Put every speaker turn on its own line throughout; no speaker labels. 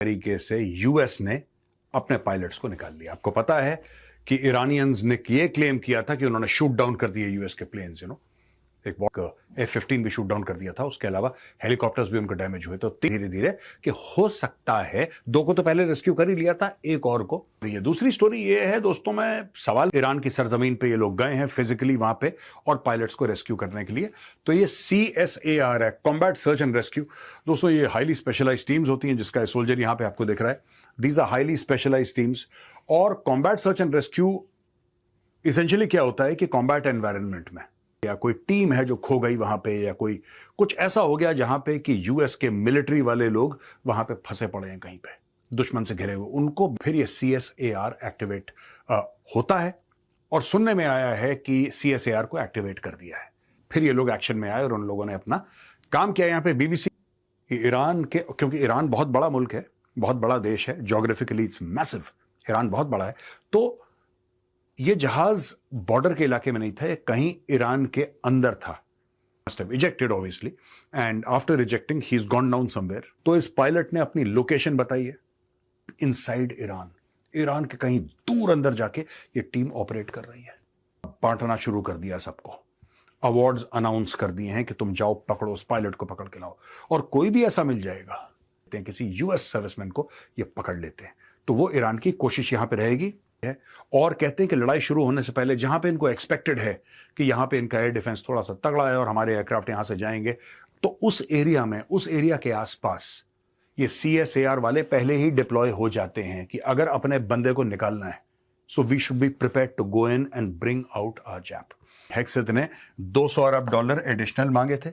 तरीके से यूएस ने अपने पायलट्स को निकाल लिया। आपको पता है कि ईरानियंस ने ये क्लेम किया था कि उन्होंने शूट डाउन कर दिए यूएस के प्लेन्स, एक F-15 भी शूट डाउन कर दिया था, उसके अलावा हेलीकॉप्टर्स भी उनके डैमेज हुए। तो धीरे धीरे कि हो सकता है, दो को तो पहले रेस्क्यू कर ही लिया था, एक और को। ये दूसरी स्टोरी ये है दोस्तों, मैं सवाल, ईरान की सरजमीन पे ये लोग गए हैं फिजिकली वहां पे और पायलट्स को रेस्क्यू करने के लिए। तो ये CSAR है, कॉम्बैट सर्च एंड रेस्क्यू। दोस्तों ये हाईली स्पेशलाइज्ड टीम्स होती हैं, जिसका सोल्जर यहां पे आपको दिख रहा है। These are highly specialised teams. और combat search and rescue essentially क्या होता है कि कॉम्बैट एनवायरनमेंट में या कोई टीम है जो खो गई वहां पे, या कोई कुछ ऐसा हो गया जहां पे कि यूएस के मिलिट्री वाले लोग वहां पे फंसे पड़े हैं कहीं पे, दुश्मन से घिरे हुए, उनको फिर ये CSAR एक्टिवेट होता है। और सुनने में आया है कि CSAR को एक्टिवेट कर दिया है। फिर ये लोग एक्शन में आए और उन लोगों ने अपना काम किया। यहां पे BBC ईरान के, क्योंकि ईरान बहुत बड़ा मुल्क है, बहुत बड़ा देश है, ज्योग्राफिकली इट्स मैसिव, ईरान बहुत बड़ा है। तो ये जहाज बॉर्डर के इलाके में नहीं था, ये कहीं ईरान के अंदर था। Must have ejected obviously, and after ejecting he's gone down somewhere। तो इस पायलट ने अपनी लोकेशन बताई है इनसाइड ईरान, ईरान के कहीं दूर अंदर जाके ये टीम ऑपरेट कर रही है। बांटना शुरू कर दिया सबको, अवार्ड्स अनाउंस कर दिए हैं कि तुम जाओ पकड़ो उस पायलट को, पकड़ के लाओ। और कोई भी ऐसा मिल जाएगा, किसी यूएस सर्विसमैन को ये पकड़ लेते हैं। तो वो ईरान की कोशिश यहां पे रहेगी। और कहते हैं कि लड़ाई शुरू होने से पहले, जहां पे इनको एक्सपेक्टेड है कि यहां पे इनका एयर डिफेंस थोड़ा सा तगड़ा है और हमारे एयरक्राफ्ट यहां से जाएंगे, तो उस एरिया में, उस एरिया के आसपास ये CSAR वाले पहले ही डिप्लॉय हो जाते हैं कि अगर अपने बंदे को निकालना है, so we should be prepared to go in and bring out our chap. Hegseth ने $200 अरब एडिशनल मांगे थे,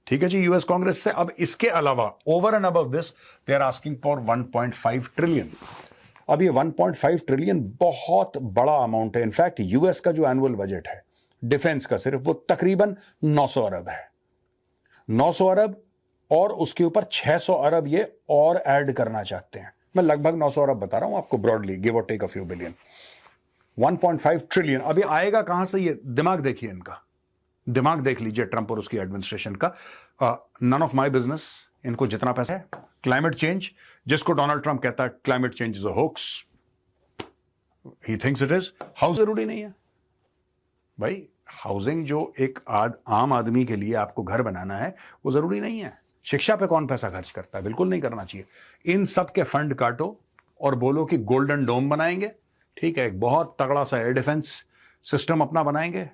ठीक है जी, यूएस कांग्रेस से। अब इसके अलावा over and above this they are asking for 1.5 trillion. अब ये 1.5 ट्रिलियन बहुत बड़ा अमाउंट है। इनफैक्ट यूएस का जो एनुअल बजट है डिफेंस का सिर्फ, वो तकरीबन 900 अरब है। 900 अरब और उसके ऊपर 600 अरब ये और ऐड करना चाहते हैं। मैं लगभग 900 अरब बता रहा हूं आपको, ब्रॉडली गिव और take a few billion. 1.5 trillion अभी आएगा कहां से? ये दिमाग देखिए इनका, दिमाग देख लीजिए ट्रंप और उसकी एडमिनिस्ट्रेशन का। नन ऑफ माई बिजनेस, इनको जितना पैसा है। क्लाइमेट चेंज, जिसको डोनाल्ड ट्रंप कहता है climate change is a hoax, he thinks it is. House जरूरी नहीं है भाई, हाउसिंग जो एक आम आदमी के लिए आपको घर बनाना है वो जरूरी नहीं है। शिक्षा पे कौन पैसा खर्च करता है? बिल्कुल नहीं करना चाहिए। इन सब के फंड काटो और बोलो कि गोल्डन डोम बनाएंगे, ठीक है, एक बहुत तगड़ा सा एयर डिफेंस सिस्टम अपना बनाएंगे,